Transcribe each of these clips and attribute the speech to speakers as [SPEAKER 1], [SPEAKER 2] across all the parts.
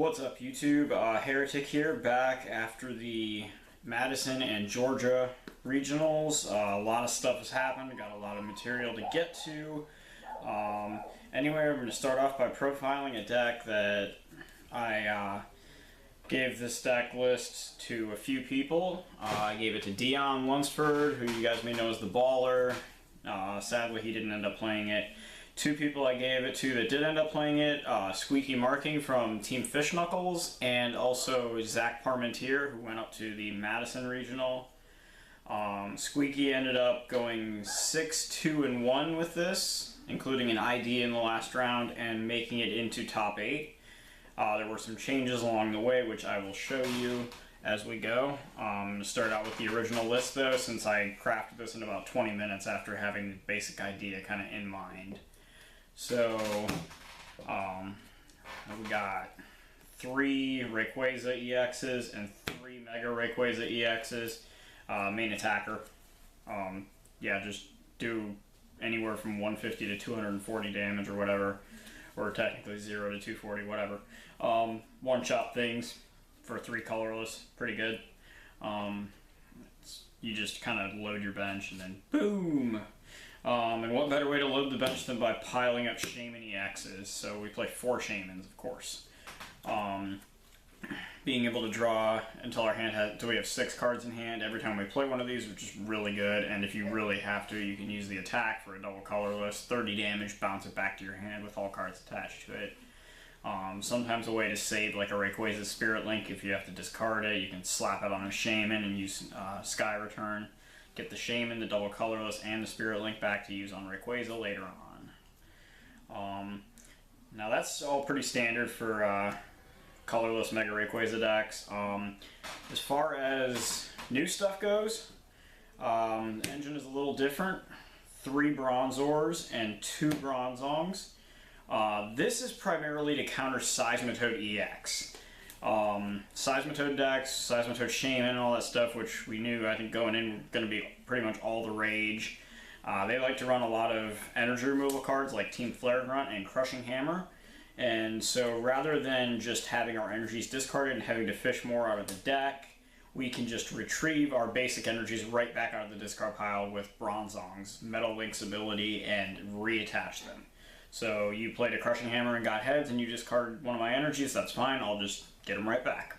[SPEAKER 1] What's up, YouTube? Heretic here, back after the Madison and Georgia regionals. A lot of stuff has happened, got a lot of material to get to. Anyway, I'm going to start off by profiling a deck that I gave this deck list to a few people. I gave it to Dion Lunsford, who you guys may know as the Baller. Sadly, he didn't end up playing it. Two people I gave it to that did end up playing it, Squeaky Marking from Team Fish Knuckles, and also Zach Parmentier, who went up to the Madison Regional. Squeaky ended up going 6-2-1 with this, including an ID in the last round and making it into top 8. There were some changes along the way, which I will show you as we go. Start out with the original list though, since I crafted this in about 20 minutes after having the basic idea kind of in mind. So, we got 3 Rayquaza EXs and 3 Mega Rayquaza EXs. Main attacker. Yeah, just do anywhere from 150 to 240 damage or whatever. Or technically 0 to 240, whatever. One-shot things for 3 colorless. Pretty good. You just kind of load your bench and then boom! And what better way to load the bench than by piling up Shaman EXs? So we play 4 Shamans, of course. Being able to draw until our hand has, until we have 6 cards in hand every time we play one of these, which is really good. And if you really have to, you can use the attack for a double colorless, 30 damage, bounce it back to your hand with all cards attached to it. Sometimes a way to save like a Rayquaza Spirit Link, if you have to discard it, you can slap it on a Shaman and use Sky Return. Get the Shaman, the double colorless, and the Spirit Link back to use on Rayquaza later on. Now that's all pretty standard for colorless Mega Rayquaza decks. As far as new stuff goes, the engine is a little different. 3 Bronzors and 2 Bronzongs. This is primarily to counter Seismitoad EX. Seismitoad decks, Seismitoad Shaman, and all that stuff, which we knew, I think, going in, going to be pretty much all the rage. They like to run a lot of energy removal cards like Team Flare Grunt and Crushing Hammer. And so rather than just having our energies discarded and having to fish more out of the deck, we can just retrieve our basic energies right back out of the discard pile with Bronzong's Metal Link's ability and reattach them. So you played a Crushing Hammer and got heads and you discarded one of my energies, that's fine, I'll just get them right back.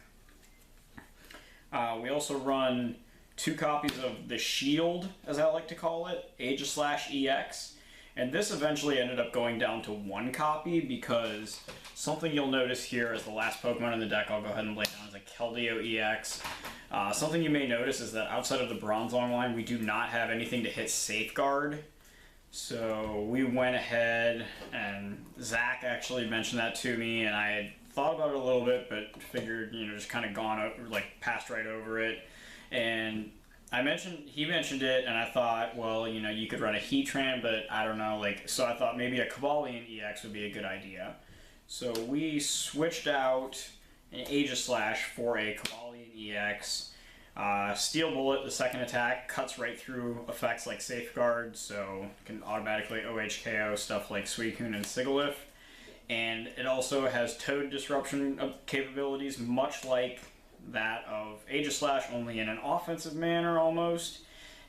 [SPEAKER 1] We also run 2 copies of the Shield, as I like to call it, Aegislash EX. And this eventually ended up going down to 1 copy because something you'll notice here as the last Pokemon in the deck, I'll go ahead and lay down, is a Keldeo EX. Something you may notice is that outside of the Bronzong line, we do not have anything to hit Safeguard. So we went ahead, and Zach actually mentioned that to me, and I had thought about it a little bit, but figured, you know, just kind of gone over, like passed right over it. And he mentioned it, and I thought, well, you know, you could run a Heatran, but I don't know, like, so I thought maybe a Cavalion EX would be a good idea. So we switched out an Aegislash for a Cavalion EX. Steel Bullet, the second attack, cuts right through effects like Safeguard, so it can automatically OHKO stuff like Suicune and Sigilyph. And it also has Toad Disruption capabilities, much like that of Aegislash, only in an offensive manner almost.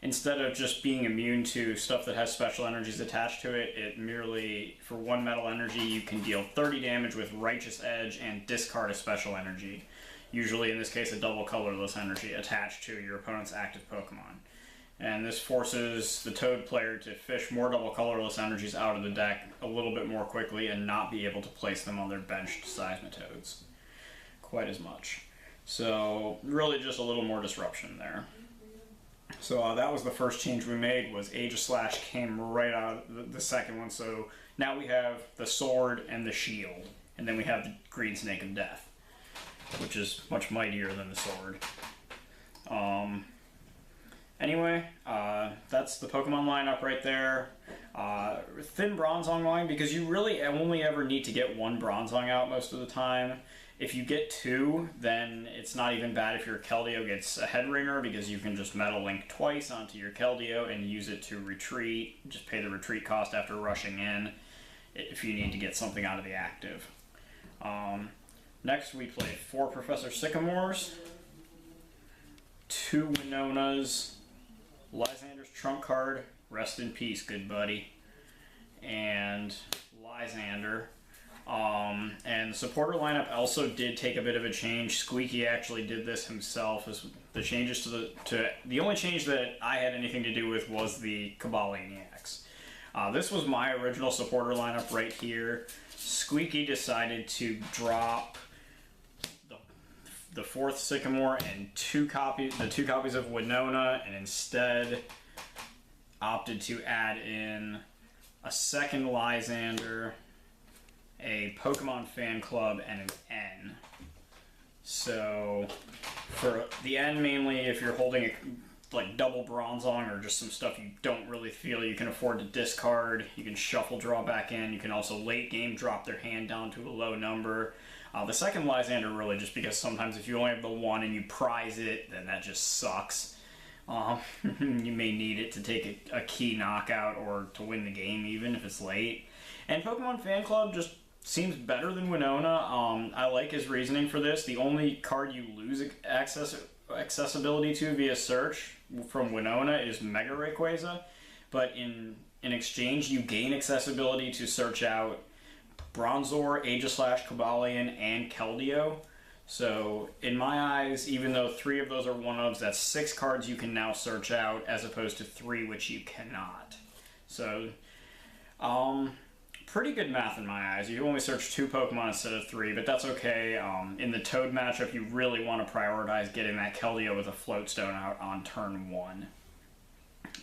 [SPEAKER 1] Instead of just being immune to stuff that has special energies attached to it, it merely, for 1 metal energy, you can deal 30 damage with Righteous Edge and discard a special energy. Usually, in this case, a double colorless energy attached to your opponent's active Pokemon. And this forces the Toad player to fish more double colorless energies out of the deck a little bit more quickly and not be able to place them on their benched Seismitoads quite as much. So, really just a little more disruption there. So that was the first change we made, was Aegislash came right out of the second one. So now we have the Sword and the Shield. And then we have the Green Snake of Death, which is much mightier than the Sword. Anyway, that's the Pokemon lineup right there. Thin Bronzong line, because you really only ever need to get 1 Bronzong out most of the time. If you get 2, then it's not even bad if your Keldeo gets a Head Ringer, because you can just Metal Link twice onto your Keldeo and use it to retreat. Just pay the retreat cost after rushing in if you need to get something out of the active. Next we play 4 Professor Sycamores, 2 Winonas, Lysander's trump card, rest in peace, good buddy, and Lysander. And the supporter lineup also did take a bit of a change. Squeaky actually did this himself. As the changes to the only change that I had anything to do with was the Cobalion EX. This was my original supporter lineup right here. Squeaky decided to drop the 4th Sycamore and the 2 copies of Winona, and instead opted to add in a 2nd Lysander, a Pokemon fan club, and an N. So for the N, mainly if you're holding like double Bronzong or just some stuff you don't really feel you can afford to discard, you can shuffle draw back in. You can also late game drop their hand down to a low number. The 2nd Lysander really just because sometimes if you only have the 1 and you prize it, then that just sucks. You may need it to take a key knockout or to win the game even if it's late. And Pokemon Fan Club just seems better than Winona. I like his reasoning for this. The only card you lose accessibility to via search from Winona is Mega Rayquaza, but in exchange you gain accessibility to search out Bronzor, Aegislash, Cobalion, and Keldeo. So in my eyes, even though 3 of those are 1-ofs, that's 6 cards you can now search out as opposed to 3 which you cannot. So pretty good math in my eyes. You only search 2 Pokemon instead of 3, but that's okay. In the Toad matchup, you really want to prioritize getting that Keldeo with a Floatstone out on turn 1,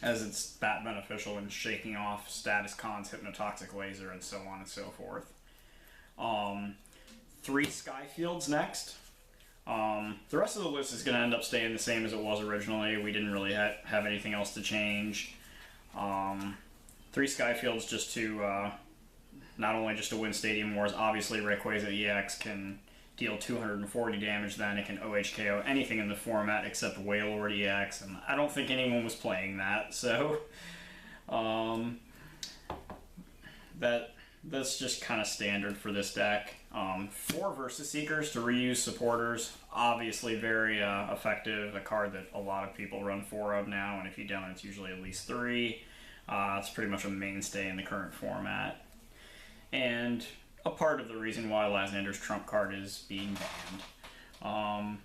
[SPEAKER 1] as it's that beneficial in shaking off Status Cons, Hypnotoxic Laser, and so on and so forth. 3 Skyfields next. The rest of the list is going to end up staying the same as it was originally. We didn't really have anything else to change. 3 Skyfields just to not only just to win Stadium Wars. Obviously Rayquaza EX can deal 240 damage, then it can OHKO anything in the format except Wailord EX, and I don't think anyone was playing that, so that's just kind of standard for this deck. 4 Versus Seekers to reuse supporters, obviously very effective, a card that a lot of people run 4 of now, and if you don't, it's usually at least 3. It's pretty much a mainstay in the current format, and a part of the reason why Lysander's trump card is being banned.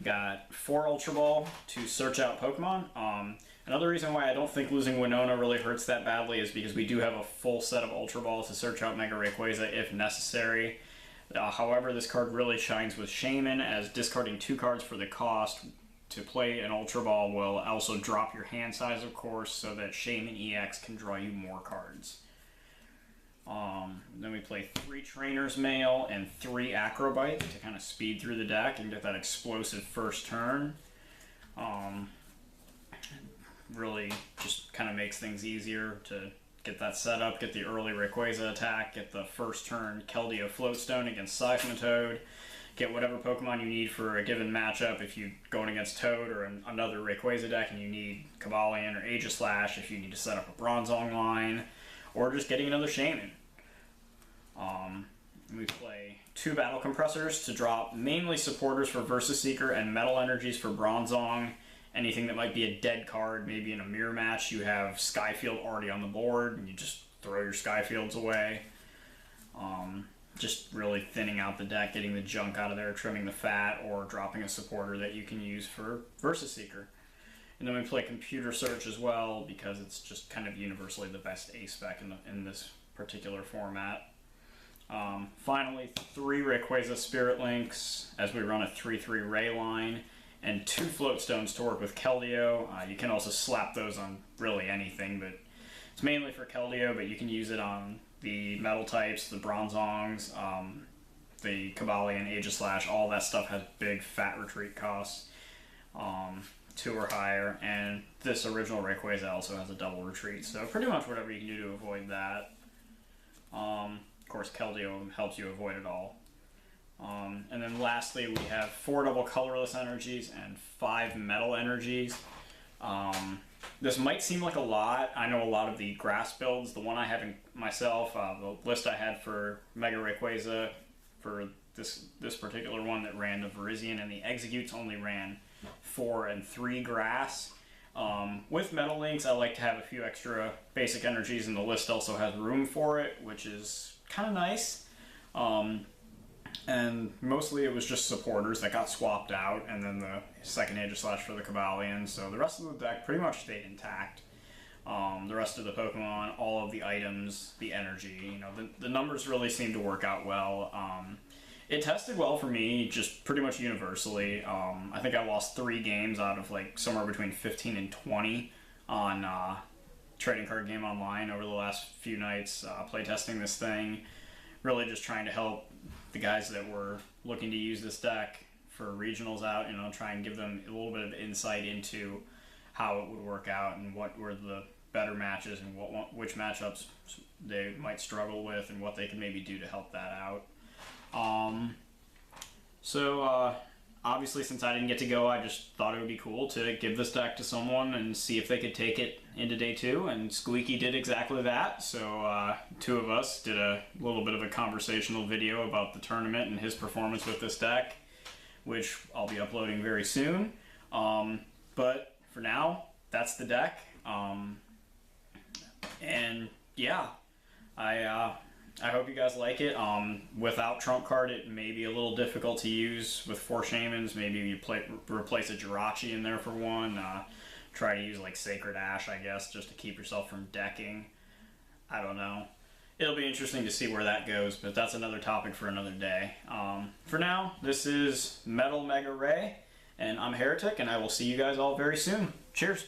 [SPEAKER 1] Got 4 Ultra Ball to search out Pokemon. Another reason why I don't think losing Winona really hurts that badly is because we do have a full set of Ultra Balls to search out Mega Rayquaza if necessary. However, this card really shines with Shaman, as discarding 2 cards for the cost to play an Ultra Ball will also drop your hand size, of course, so that Shaman EX can draw you more cards. Then we play 3 Trainer's Mail and 3 Acrobite to kind of speed through the deck and get that explosive first turn. Really just kind of makes things easier to get that set up, get the early Rayquaza attack, get the first turn Keldeo Floatstone against Seismitoad, get whatever Pokemon you need for a given matchup if you're going against Toad or another Rayquaza deck and you need Cobalion or Aegislash if you need to set up a Bronzong line, or just getting another Shaman. We play 2 Battle Compressors to drop mainly supporters for Versus Seeker and Metal Energies for Bronzong. Anything that might be a dead card, maybe in a mirror match, you have Skyfield already on the board and you just throw your Skyfields away. Just really thinning out the deck, getting the junk out of there, trimming the fat, or dropping a supporter that you can use for Versus Seeker. And then we play Computer Search as well because it's just kind of universally the best A-spec in this particular format. Finally, 3 Rayquaza Spirit Links as we run a 3/3 Ray line, and 2 Floatstones to work with Keldeo. You can also slap those on really anything, but it's mainly for Keldeo, but you can use it on the Metal types, the Bronzongs, the Cobalion, Aegislash, all that stuff has big fat retreat costs, 2 or higher, and this original Rayquaza also has a double retreat, so pretty much whatever you can do to avoid that. Of course, Keldeo helps you avoid it all. And then lastly, we have 4 double colorless energies and 5 metal energies. This might seem like a lot. I know a lot of the grass builds, the one I have in myself, the list I had for Mega Rayquaza for this particular one that ran the Virizion, and the Executes only ran 4 and 3 grass. With Metal Links, I like to have a few extra basic energies, and the list also has room for it, which is kind of nice. And mostly it was just supporters that got swapped out, and then the second Aegislash for the Cavalian. So the rest of the deck pretty much stayed intact. The rest of the Pokemon, all of the items, the energy, you know, the numbers really seemed to work out well. It tested well for me, just pretty much universally. I think I lost 3 games out of like somewhere between 15 and 20 on Trading Card Game Online over the last few nights, playtesting this thing. Really just trying to help the guys that were looking to use this deck for regionals out, you know, try and give them a little bit of insight into how it would work out and what were the better matches and which matchups they might struggle with and what they can maybe do to help that out. Obviously, since I didn't get to go, I just thought it would be cool to give this deck to someone and see if they could take it into day 2, and Squeaky did exactly that. So 2 of us did a little bit of a conversational video about the tournament and his performance with this deck, which I'll be uploading very soon. But for now, that's the deck. And yeah, I hope you guys like it. Without Trump Card, it may be a little difficult to use with 4 Shamans. Maybe you replace a Jirachi in there for one. Try to use like Sacred Ash, I guess, just to keep yourself from decking. I don't know. It'll be interesting to see where that goes, but that's another topic for another day. For now, this is Metal Mega Ray, and I'm Heretic, and I will see you guys all very soon. Cheers!